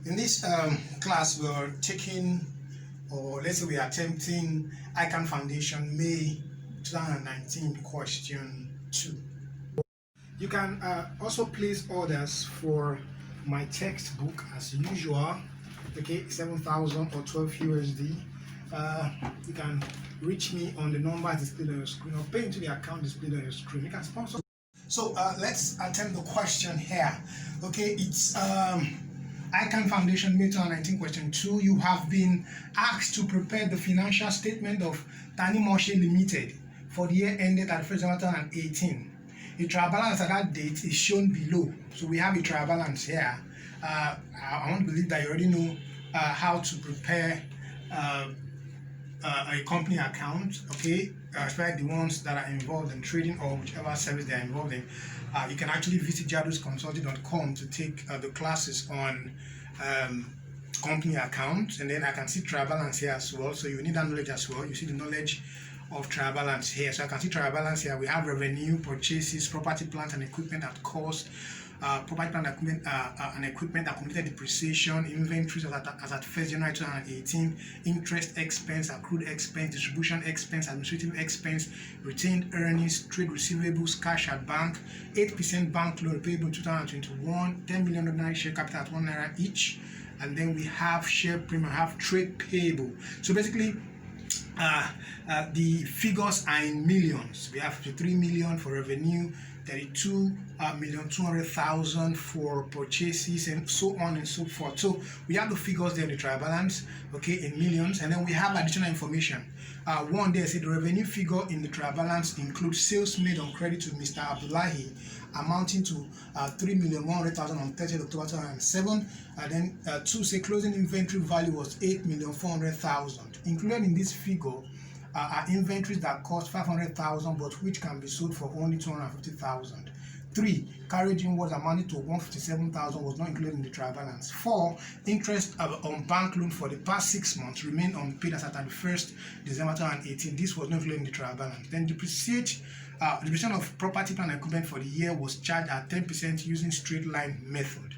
In this class, we're taking, or let's say we are attempting Ican Foundation May 2019 question 2. You can also place orders for my textbook as usual, okay, 7,000 or 12 USD. You can reach me on the number displayed on your screen or pay into the account displayed on your screen. You can sponsor. So let's attempt the question here. Okay, it's Ican Foundation May 2019 question 2. You have been asked to prepare the financial statement of Tani Moshe Limited for the year ended at 1st January 2018. The trial balance at that date is shown below. So we have a trial balance here. I want to believe that you already know how to prepare a company account, okay, especially the ones that are involved in trading or whichever service they are involved in. You can actually visit jadusconsulting.com to take the classes on company accounts, and then I can see trial balance here as well. So you need that knowledge as well. You see the knowledge of trial balance here. So I can see trial balance here. We have revenue, purchases, property, plant and equipment at cost, property, plant and equipment accumulated depreciation, inventories as at 1st January 2018, interest expense, accrued expense, distribution expense, administrative expense, retained earnings, trade receivables, cash at bank, 8% bank loan payable 2021, 10 million ordinary share capital at ₦1 each, and then we have share premium, have trade payable. So basically, the figures are in millions. We have 53 million for revenue, 32,200,000 for purchases, and so on and so forth. So we have the figures there in the trial balance, okay, in millions, and then we have additional information. One day, I said the revenue figure in the trial balance includes sales made on credit to Mr. Abdullahi amounting to 3,100,000 on 30th October 2007. And then 2 say closing inventory value was 8,400,000. Included in this figure are inventories that cost 500,000 but which can be sold for only 250,000. 3, carriage inwards amounted to 157,000 was not included in the trial balance. 4, interest on bank loan for the past 6 months remained unpaid as at 31st December 2018. This was not included in the trial balance. Then depreciation of property, plant and equipment for the year was charged at 10% using straight line method.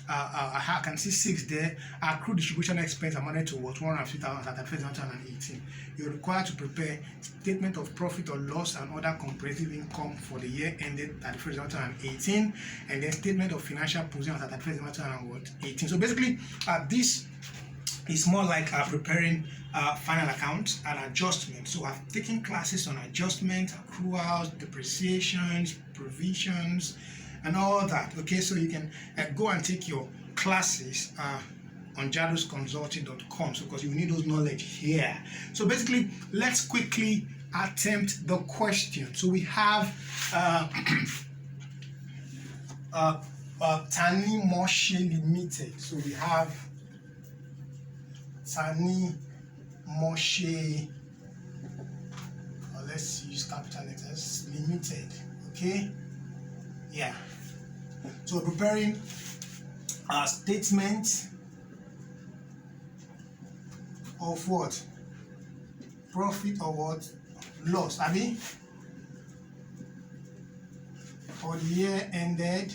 I can see 6 there. Accrued distribution expense amounted to what, 150,000 at 1st January 2018. You're required to prepare statement of profit or loss and other comprehensive income for the year ended at 1st January 2018, and then statement of financial position at 1st January 2018. So basically, this is more like preparing final accounts and adjustment. So I've taken classes on adjustment, accruals, depreciations, provisions, and all that. Okay, so you can go and take your classes on jadusconsulting.com, so because you need those knowledge here. So basically, let's quickly attempt the question. So we have Tani Moshe Limited. So we have Tani Moshe, let's use capital letters, Limited. Okay, yeah. So we're preparing a statement of what? Profit or what? Loss, I mean, for the year ended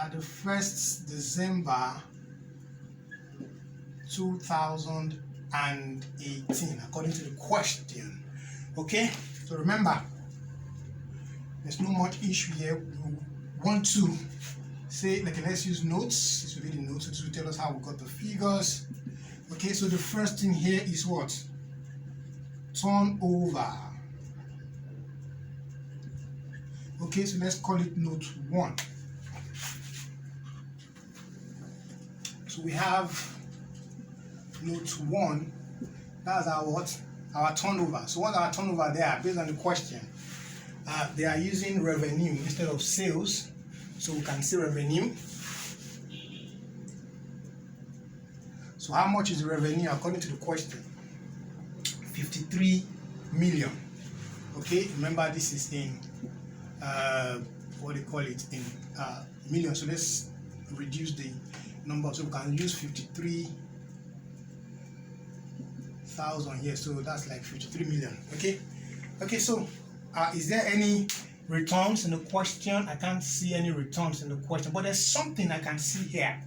at the 1st December 2018, according to the question. Okay, so remember, there's no much issue here. We want to say, like, let's use notes. This will be the notes. This will tell us how we got the figures. Okay, so the first thing here is what? Turnover. Okay, so let's call it note 1. So we have note 1. That's our what? Our turnover. So what's our turnover there based on the question? They are using revenue instead of sales, so we can see revenue. So how much is the revenue according to the question? 53 million. Okay, remember this is in what they call it in millions. So let's reduce the number, so we can use 53,000 here. So that's like 53 million. Okay, so is there any returns in the question? I can't see any returns in the question, but there's something I can see here.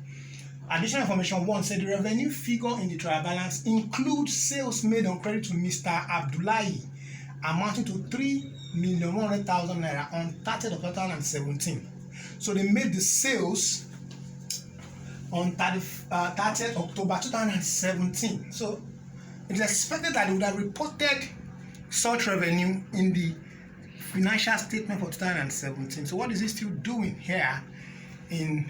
Additional information 1 said the revenue figure in the trial balance includes sales made on credit to Mr. Abdullahi amounting to 3,100,000 naira on 30th of 2017. So they made the sales on 30th October 2017. So it is expected that they would have reported such revenue in the financial statement for 2017. So what is it still doing here in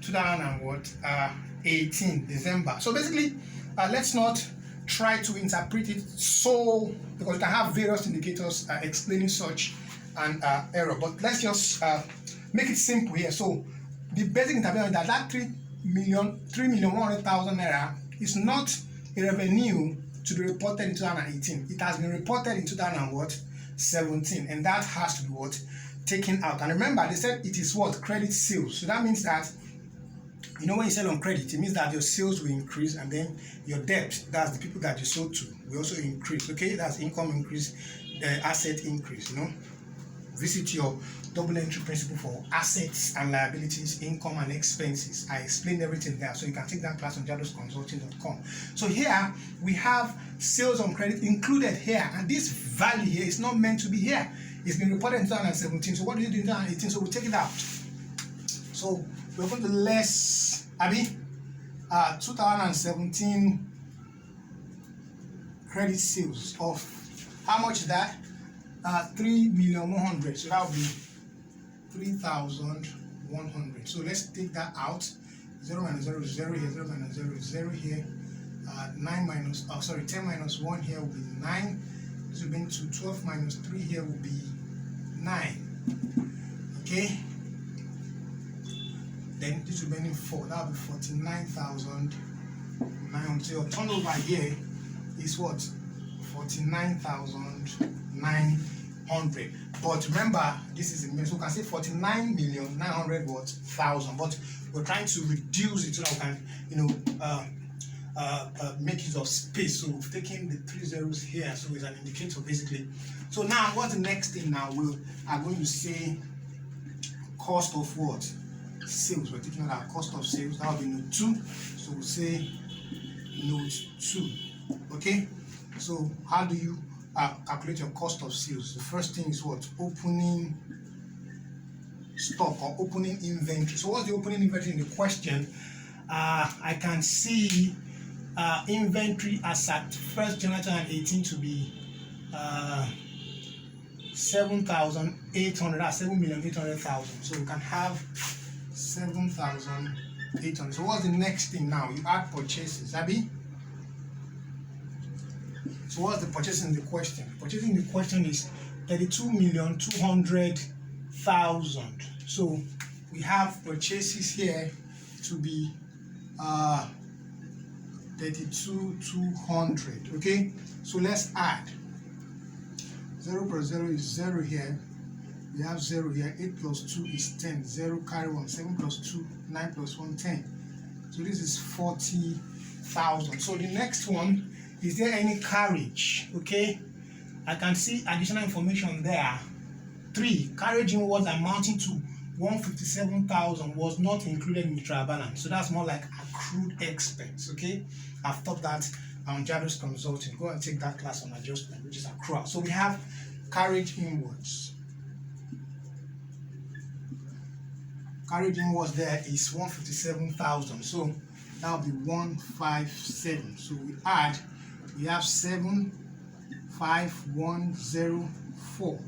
2018 December? So basically, let's not try to interpret it so, because you can have various indicators explaining such an error. But let's just make it simple here. So the basic interpretation is that 3,100,000 naira is not a revenue to be reported in 2018. It has been reported in 2017, and that has to be taken out. And remember, they said it is credit sales. So that means that, you know, when you sell on credit, it means that your sales will increase, and then your debt, that's the people that you sold to, will also increase. Okay, that's income increase, asset increase. You know, visit your double entry principle for assets and liabilities, income and expenses. I explained everything there, so you can take that class on jadosconsulting.com. So here we have sales on credit included here, and this value here is not meant to be here. It's been reported in 2017. So what did you do in 2018? So we take it out. So we're going to less 2017 credit sales of how much is that? 3,100,000. So that will be 3,100. So let's take that out. 0 minus 0 is 0 here, 0 minus 0 is 0 here. 10 minus 1 here will be 9. This will be into 12 minus 3 here will be 9. Okay. Then this will be in 4. That will be 49,900. So your turnover here is what? 49,900. But remember, this is a million, so we can say 49,900,000. But we're trying to reduce it so that we can, you know, make use of space. So we've taken the 3 zeros here, so it's an indicator basically. So now, what's the next thing? Now we are going to say cost of what? Sales. We're taking out our cost of sales. That will be note 2. So we'll say note 2. Okay. So how do you calculate your cost of sales? The first thing is what? Opening stock or opening inventory. So what's the opening inventory in the question? I can see inventory as at 1st January 2018 to be 7,800. That's 7,800,000. So we can have 7,800. So what's the next thing now? You add purchases, Abby. So what's the purchasing in the question? Purchasing in the question is 32,200,000. So we have purchases here to be 32,200. Okay, so let's add 0 plus 0 is 0 here. We have 0 here. 8 plus 2 is 10. 0 carry 1. 7 plus 2, 9 plus 1, 10. So this is 40,000. So the next one, is there any carriage? Okay, I can see additional information there. 3, carriage inwards amounting to 157,000 was not included in the trial balance. So that's more like accrued expense. Okay, I've taught that on Jados Consulting. Go and take that class on adjustment, which is accrual. So we have carriage inwards. Carriage inwards there is 157,000. So that will be 157. So we add. We have 75104.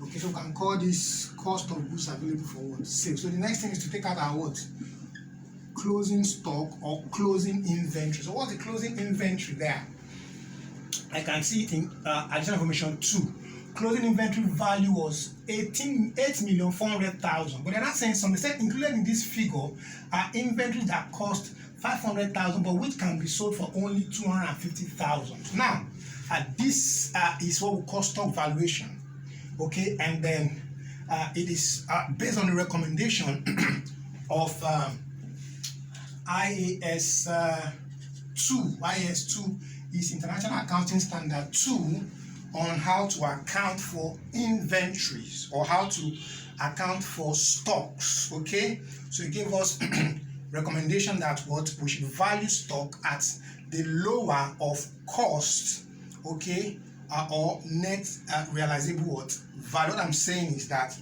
Okay, so we can call this cost of goods available for what? Sales. So the next thing is to take out our what? Closing stock or closing inventory. So what's the closing inventory there? I can see it in additional information 2. Closing inventory value was 8,400,000. But in that sense, they said included in this figure are inventories that cost 500,000, but which can be sold for only 250,000. Now, this is what we call stock valuation. Okay, and then it is based on the recommendation of IAS 2. IAS 2 is International Accounting Standard 2 on how to account for inventories or how to account for stocks. Okay, so it gave us recommendation that what we should value stock at the lower of cost, okay, or net realizable what value. What I'm saying is that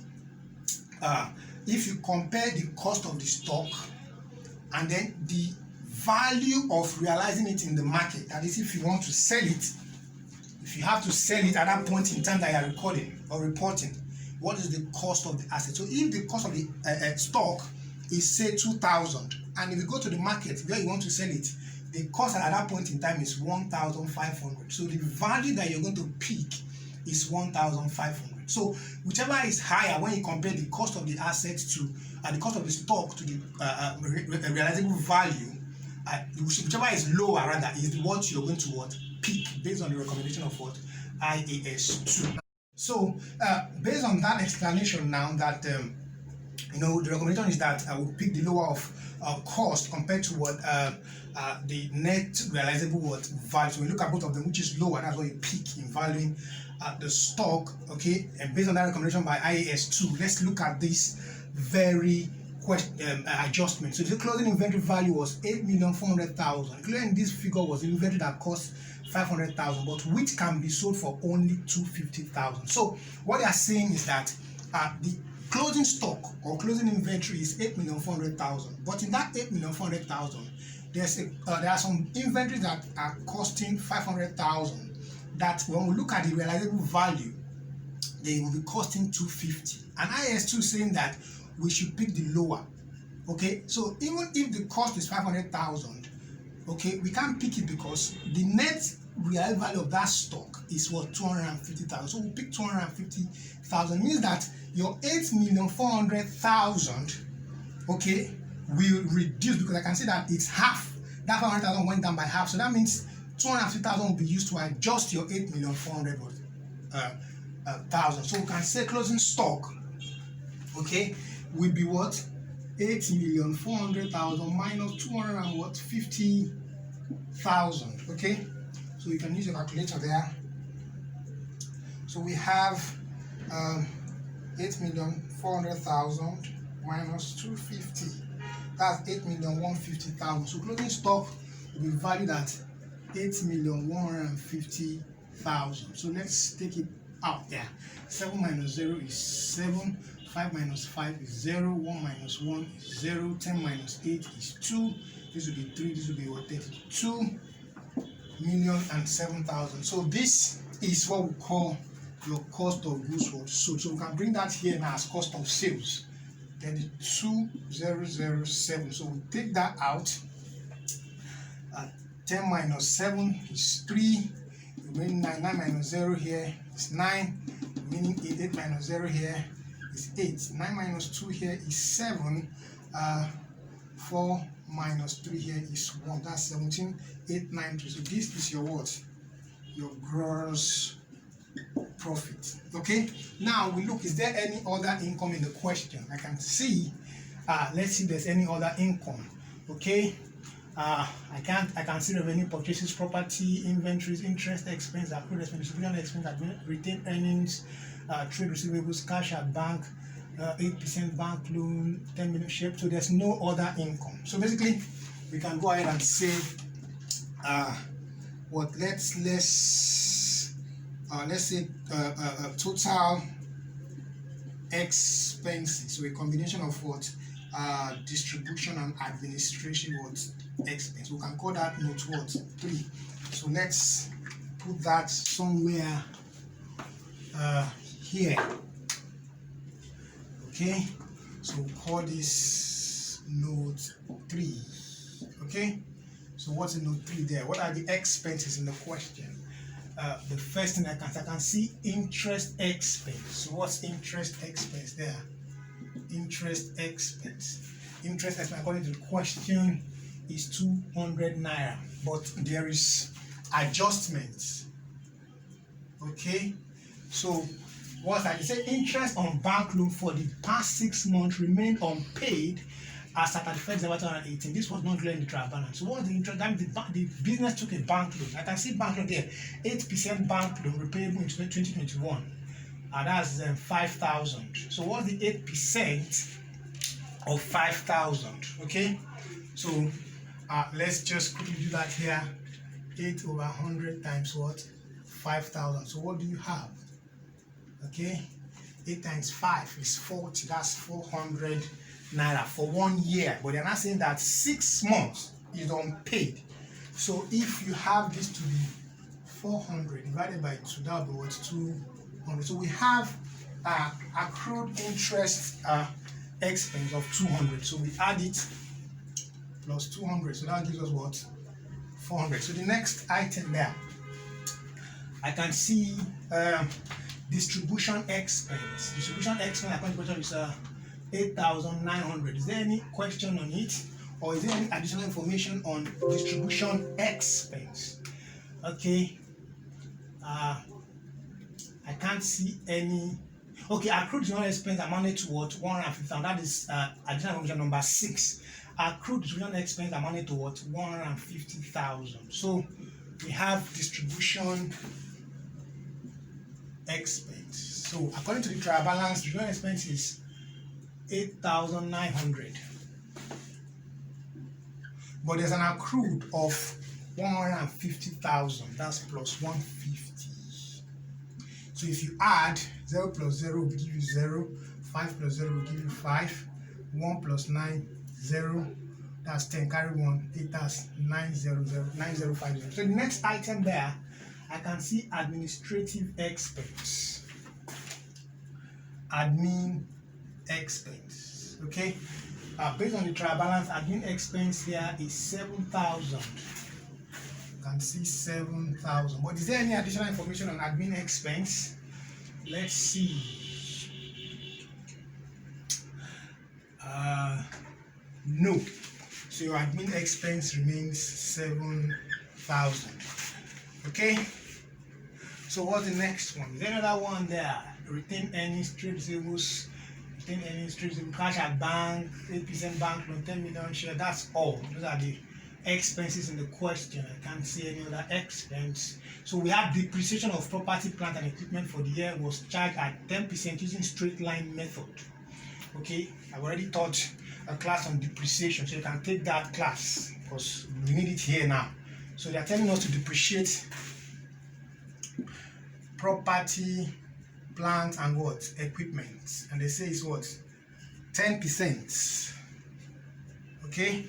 if you compare the cost of the stock and then the value of realizing it in the market, that is, if you want to sell it, if you have to sell it at that point in time that you are recording or reporting, what is the cost of the asset? So if the cost of the stock is say 2,000, and if you go to the market where you want to sell it, the cost at that point in time is 1,500. So the value that you're going to pick is 1,500. So whichever is higher when you compare the cost of the assets to the cost of the stock to the realizable value, whichever is lower rather is what you're going to pick based on the recommendation of IAS 2. So based on that explanation now that the recommendation is that I will pick the lower of cost compared to the net realizable value. So we look at both of them, which is lower, that's what you pick in valuing the stock, okay? And based on that recommendation by IAS 2, let's look at this very adjustment. So the closing inventory value was 8,400,000. Including this figure was the inventory that cost 500,000, but which can be sold for only 250,000. So what they are saying is that the closing stock or closing inventory is 8,400,000, but in that 8,400,000, there are some inventories that are costing 500,000. That when we look at the realizable value, they will be costing 250. And IAS2 is saying that we should pick the lower. Okay, so even if the cost is 500,000, okay, we can't pick it because the net real value of that stock is what 250,000. So we'll pick 250,000. Means that your 8,400,000, okay, will reduce because I can see that it's half. That 500,000 went down by half. So that means 250,000 will be used to adjust your 8,400,000. So we can say closing stock, okay, will be what? 8,400,000 minus 250,000. Okay, so you can use your calculator there. So we have 8,400,000 minus 250. That's 8,150,000. So closing stock will be valued at 8,150,000. So let's take it out there. 7 minus 0 is 7. 5 minus 5 is 0. 1 minus 1 is 0. 10 minus 8 is 2. This will be 3. This will be what? 32,007,000. So this is what we call your cost of goods sold. So we can bring that here now as cost of sales. 32,007. So we take that out. 10 minus 7 is 3. Remaining 9 minus 0 here is 9. Remaining 8 minus 0 here is 8. 9 minus 2 here is 7. 4 minus 3 here is 1. That's 17,893. So this is your what? Your gross profit. Okay. Now we look. Is there any other income in the question? I can see. Let's see if there's any other income. Okay. I can see revenue, purchases, property, inventories, interest expense, accrued expense, distribution expense, retained earnings, trade receivables, cash at bank, 8% bank loan, 10 million shape. So there's no other income. So basically, we can go ahead and say let's say total expenses. So a combination of what? Distribution and administration expense. We can call that note 3. So let's put that somewhere here. Okay, so we'll call this note 3. Okay, so what's in note 3 there? What are the expenses in the question? The first thing I can see interest expense. So what's interest expense there? Interest expense. Interest expense according to the question is 200 naira, but there is adjustments. Okay, so what I say, interest on bank loan for the past 6 months remained unpaid as at 31st December 2018. This was not included in the trial balance. So what's the interest? That means the business took a bank loan. I can see bank loan there, 8% bank loan repayable in 2021. That's 5,000. So what's the 8% of 5,000? Okay, So let's just quickly do that here. 8 over 100 times what? 5,000. So what do you have? Okay, 8 times 5 is 40. That's 400 naira for 1 year. But they're not saying that 6 months is unpaid. So if you have this to be 400 divided by 2, that will be what? 200. So we have accrued interest expense of 200. So we add it plus 200. So that gives us what? 400. So the next item there, I can see distribution expense. Distribution expense according to the question is 8,900. Is there any question on it, or is there any additional information on distribution expense? Okay, I can't see any. Okay, accrued distribution expense amounted to what? 150,000. That is additional information number 6. Accrued distribution expense amounted to what? 150,000. So we have distribution expense. So according to the trial balance, distribution expense is 8,900. But there's an accrued of 150,000. That's plus 150. So if you add 0 plus 0 will give you 0, 5 plus 0 will give you 5, 1 plus 9, 0, that's 10, carry 1, 8, that's 900, 9050. So the next item there, I can see administrative expense. Admin expense. Okay, based on the trial balance, admin expense here is 7,000. You can see 7,000. But is there any additional information on admin expense? Let's see. No. So your admin expense remains 7,000. Okay. So what's the next one? Is there another one there? Retain earnings, trade receivables, retain earnings, trade receivables, cash at bank, 8% bank loan, 10 million share. That's all. Those are the expenses in the question. I can't see any other expense. So we have depreciation of property, plant, and equipment for the year was charged at 10% using straight line method. Okay, I've already taught a class on depreciation, so you can take that class because we need it here now. So they are telling us to depreciate property, plant, and what? Equipment. And they say it's what? 10%. Okay?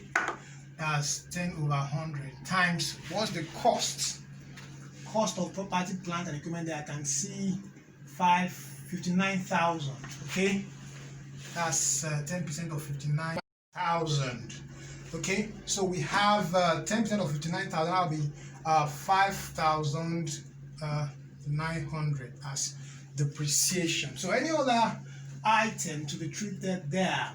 That's 10 over 100 times what's the cost? Cost of property, plant, and equipment there I can see 59,000. Okay? That's 10% of 59,000. Okay? So we have 10% of 59,000, that'll be 5,900 as depreciation. So any other item to be treated there,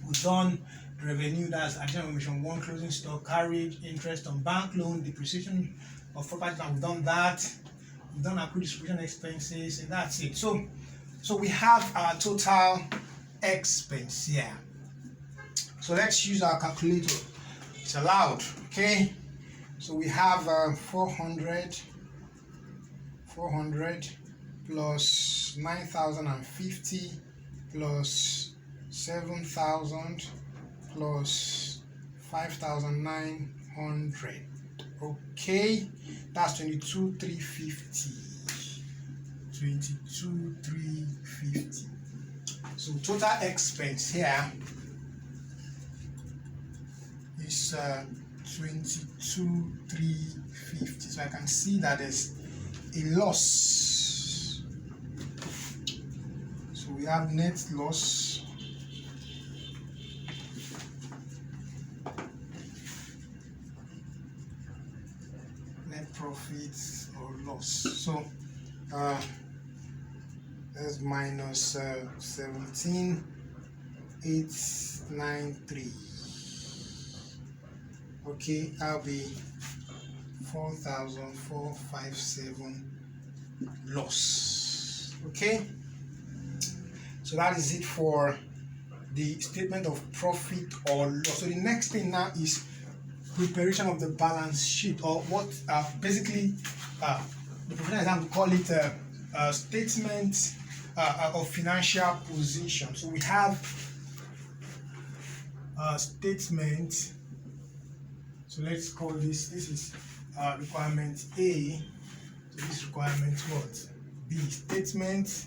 we've done revenue, that's additional information 1, closing stock, carriage, interest on bank loan, depreciation of property, and we've done that. We've done accrued distribution expenses, and that's it. So we have our total expense here. So let's use our calculator. It's allowed. Okay, so we have 400 plus 9,050 plus 7,000 plus 5,900. Okay, that's 22,350. 22,350. So total expense here is 22,350. So I can see that there's a loss. So we have net loss. Net profit or loss. So that's minus 17,893. Okay, that'll be 4,457 loss. Okay, so that is it for the statement of profit or loss. So the next thing now is preparation of the balance sheet, or what basically the professional exam will call it a statement of financial position. So we have statement. So let's call this is requirement A. So this requirement what? B. Statement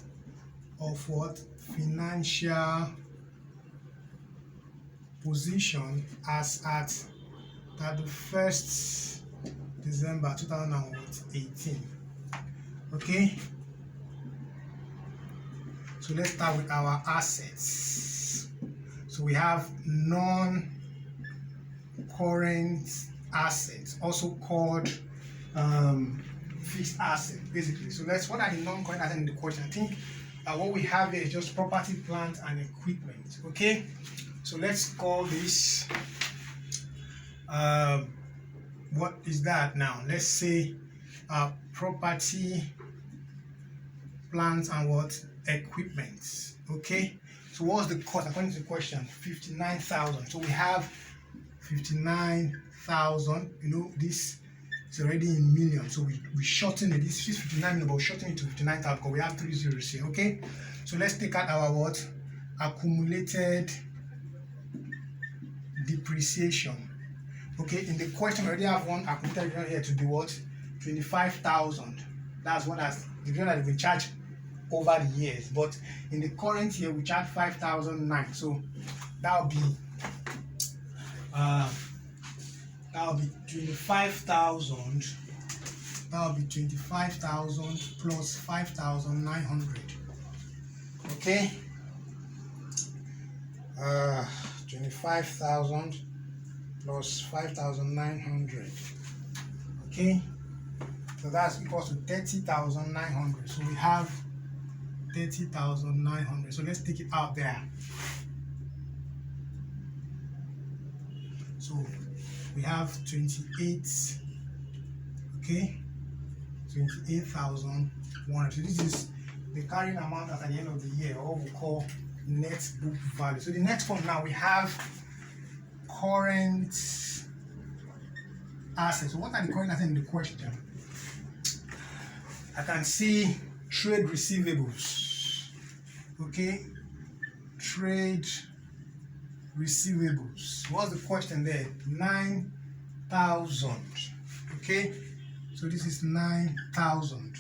of what? Financial position as at 31st December 2018. Okay, so let's start with our assets. So we have non-current assets, also called fixed asset, basically. So what are the non-current assets in the question? I think what we have here is just property, plant, and equipment. Okay, so let's call this what is that now? Let's say property, plant, and what? Equipment. Okay, so what's the cost according to the question? 59,000. So we have 59,000. You know, this is already in millions, so we shorten it. This is 59 million, but we shorten it to 59,000 because we have 3 zeros here. Okay, so let's take out our what? Accumulated depreciation. Okay, in the question we already have one accumulated here to be what? 25,000. That's what has the that has been charged over the years, but in the current year we charge 5,009. So that will be 25,000. That will be 25,000 plus 5,900. Okay, 25,000 plus 5,900. Okay, so that's equals to 30,900. So we have 30,900. So let's take it out there. So we have 28. Okay, 28,100. So this is the carrying amount at the end of the year, or what we call net book value. So the next one now we have current assets. So what are the current assets in the question? I can see trade receivables. Okay, trade receivables. What's the question there? 9,000. Okay, so this is 9,000.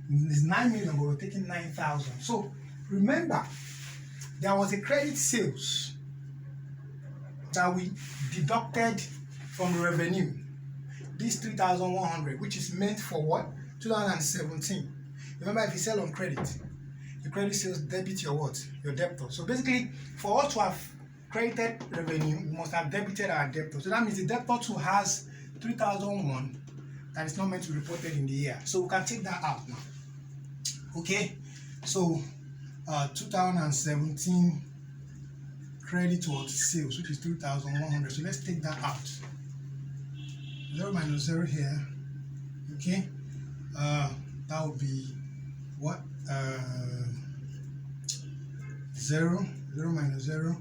It's 9 million, but we're taking 9,000. So remember, there was a credit sales that we deducted from the revenue. This 3,100, which is meant for what? 2017. Remember, if you sell on credit, the credit sales debit your what? Your debtor. So basically, for us to have credited revenue, we must have debited our debtor. So that means the debtor too has 3,001 that is not meant to be reported in the year. So we can take that out now. Okay, so 2017 credit towards sales, which is 3,100. So let's take that out. 0 minus 0 here. Okay, that would be what? 0 minus 0,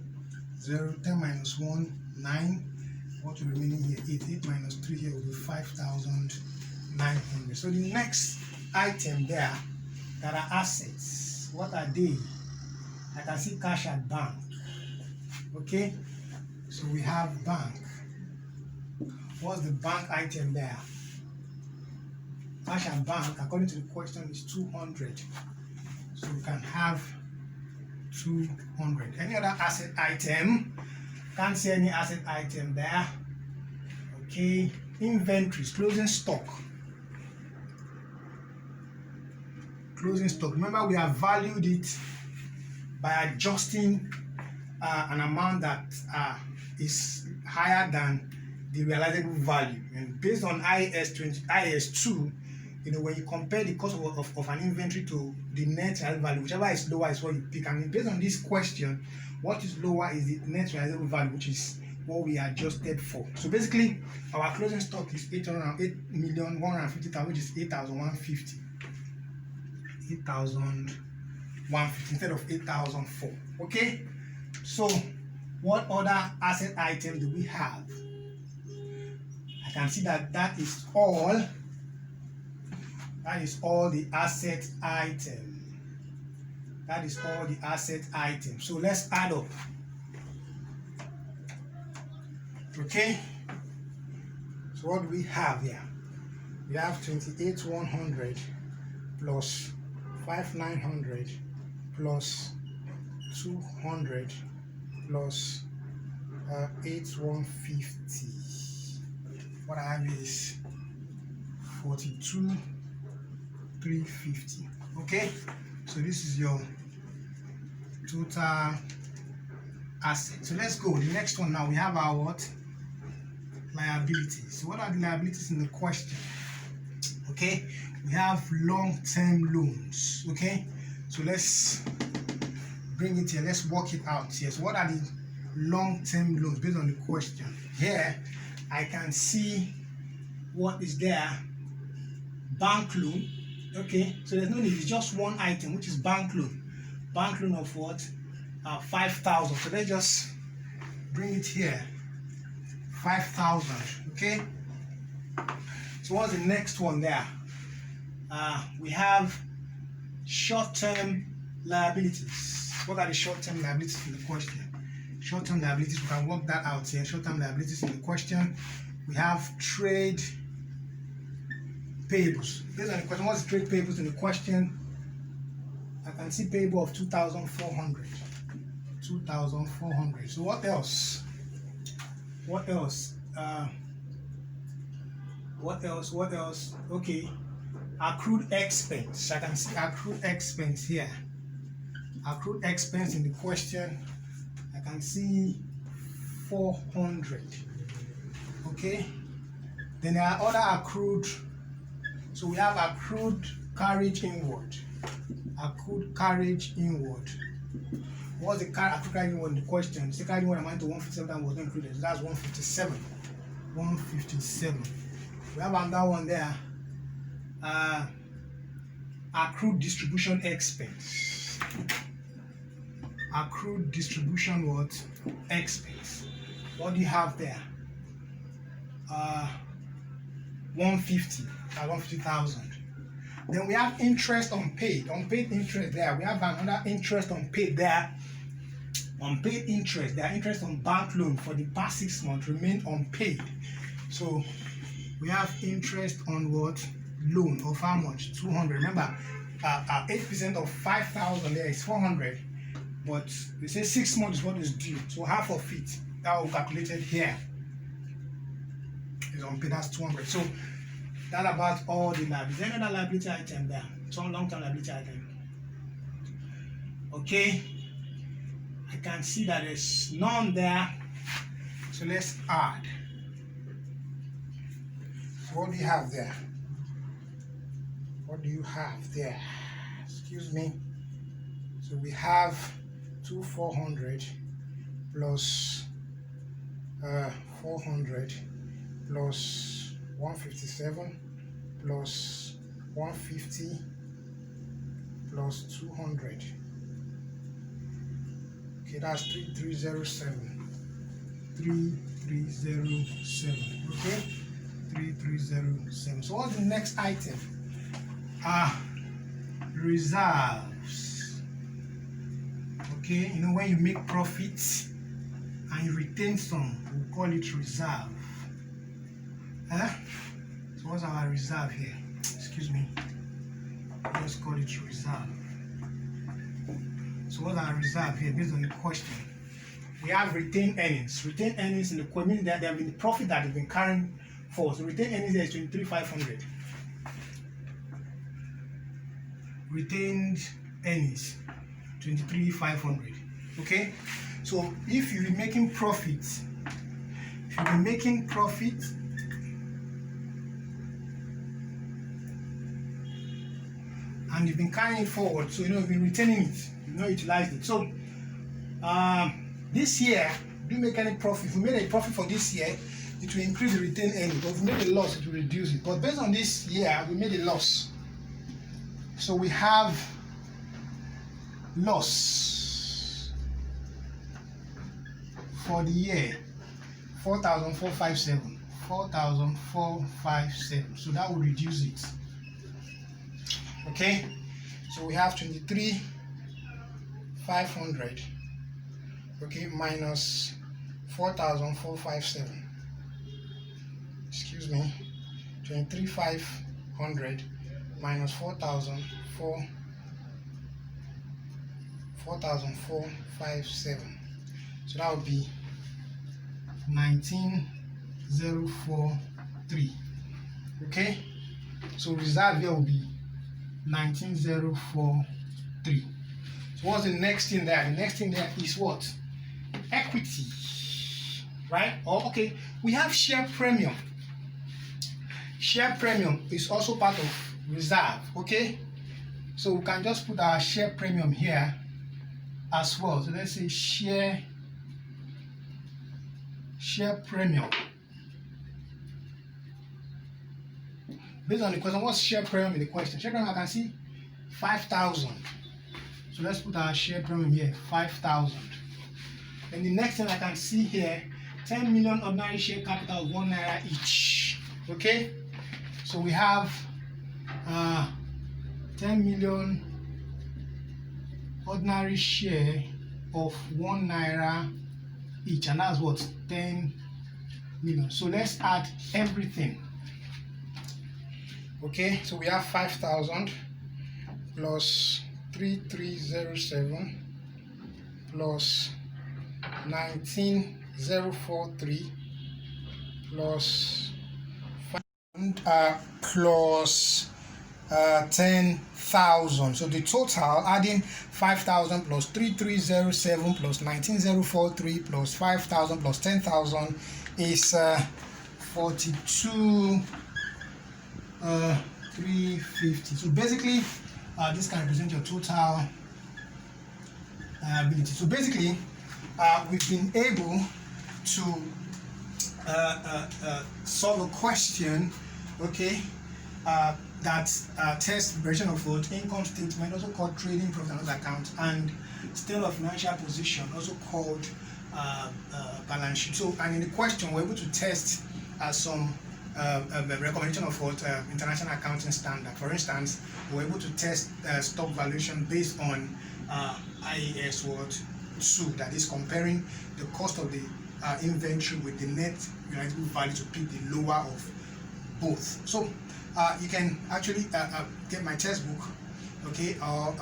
0, 10 minus 1, 9. What will remaining here? 8 minus 3 here will be 5,900. So the next item there that are assets. What are they? I can see cash at bank. Okay, so we have bank. What's the bank item there? Cash at bank, according to the question, is 200. So we can have 200. Any other asset item? Can't see any asset item there. Okay, inventories, closing stock. Closing stock. Remember, we have valued it by adjusting an amount that is higher than the realizable value. And based on IAS2, you know, when you compare the cost of an inventory to the net realizable value, whichever is lower is what you pick. And based on this question, what is lower is the net realizable value, which is what we adjusted for. So basically, our closing stock is 808,150,000, which is 8,150. 8,150 instead of 8,004. Okay, so what other asset item do we have? I can see that is all. That is all the asset item. That is all the asset item. So let's add up. Okay, so what do we have here? We have 28,100 plus 5,900 plus 200 plus 8,150. What I have is 42,350. Okay, so this is your total asset. So let's go. The next one now, we have our what? Liabilities. So what are the liabilities in the question? Okay, we have long-term loans. Okay, so let's bring it here. Let's work it out here. So what are the long-term loans based on the question? Here I can see what is there. Bank loan. Okay, so there's no need, it's just one item, which is bank loan. Bank loan of what? 5,000. So let's just bring it here. 5,000. Okay, so what's the next one there? We have short-term liabilities. What are the short-term liabilities in the question? Short-term liabilities, we can work that out here. Short-term liabilities in the question. We have trade payables. Based on the question, what's the trade payables in the question? I can see payable of 2,400. 2,400. So what else? What else? What else? Okay. Accrued expense. I can see accrued expense here. Accrued expense in the question. I can see 400. Okay. Then there are other accrued. So we have accrued carriage inward. Accrued carriage inward. What's the accrued carriage inward in the question? The carriage inward amount to 157 was not included. So that's 157. 157. We have another one there. Accrued distribution expense. Accrued distribution what? Expense. What do you have there? 150. 150,000. Then we have interest unpaid. Unpaid interest there. We have another interest unpaid there. Unpaid interest. There are interest on bank loan for the past 6 months remain unpaid. So we have interest on what? Loan of how much? 200. Remember, 8% of 5,000 there is 400. But they say 6 months is what is due. So half of it that we calculated here is unpaid. That's 200. So that's about all the liabilities. There's another liability item there. Some long-term liability item. Okay. I can see that there's none there. So let's add. So what do you have there? What do you have there? Excuse me. So we have 2,400 plus 400 plus 157 plus 150 plus 200. Okay, that's 3307. 3307. Okay, 3307. So what's the next item? Reserves. Okay, you know when you make profits and you retain some, we call it reserve. So what's our reserve here? Excuse me. Let's call it reserve. So what's our reserve here based on the question? We have retained earnings. Retained earnings in the question means that there have been the profit that they've been carrying forward. So retained earnings there is 23,500. Retained earnings 23,500. Okay, so if you're making profits, and you've been carrying it forward, so you've been retaining it, you've not utilized it. So this year, if you make any profit, if we made a profit for this year, it will increase the retained earnings. But if we made a loss, it will reduce it. But based on this year, we made a loss. So we have loss for the year 4,457. 4,457. So that will reduce it. Okay, so we have 23,500. Okay, minus 4,457. 23,500 minus 4,457. So that would be 19,043. Okay, so reserve here will be 19,043. So what's the next thing there? The next thing there is what? Equity, right? Or okay, we have share premium. Share premium is also part of reserve. Okay, so we can just put our share premium here as well. So let's say share premium. Based on the question, what's share premium in the question? Share premium, I can see 5,000. So let's put our share premium here, 5,000. Then the next thing I can see here, 10 million ordinary share capital of 1 naira each. Okay, so we have 10 million ordinary share of 1 naira each, and that's what? 10 million. So let's add everything. Okay, so we have 5,000 plus 3,307 plus 19,043 plus 10,000. So the total, adding 5,000 plus 3,307 plus 19,043 plus 5,000 plus 10,000 is 42,350. So basically, this can represent your total ability. So basically, we've been able to solve a question, okay, that tests preparation of what? Income statement, also called trading profit and loss account, and statement of financial position, also called balance sheet. So, and in the question, we're able to test some recommendation of what international accounting standard. For instance, we're able to test stock valuation based on IAS 2, that is comparing the cost of the inventory with the net realizable value to pick the lower of both. So you can actually get my textbook, okay, or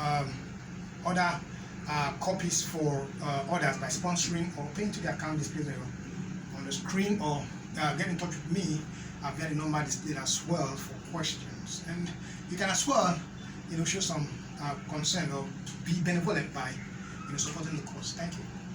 other copies for others by sponsoring or paying to the account displayed on the screen, or get in touch with me. I've got a number displayed as well for questions, and you can as well, show some concern or be benevolent by supporting the course. Thank you.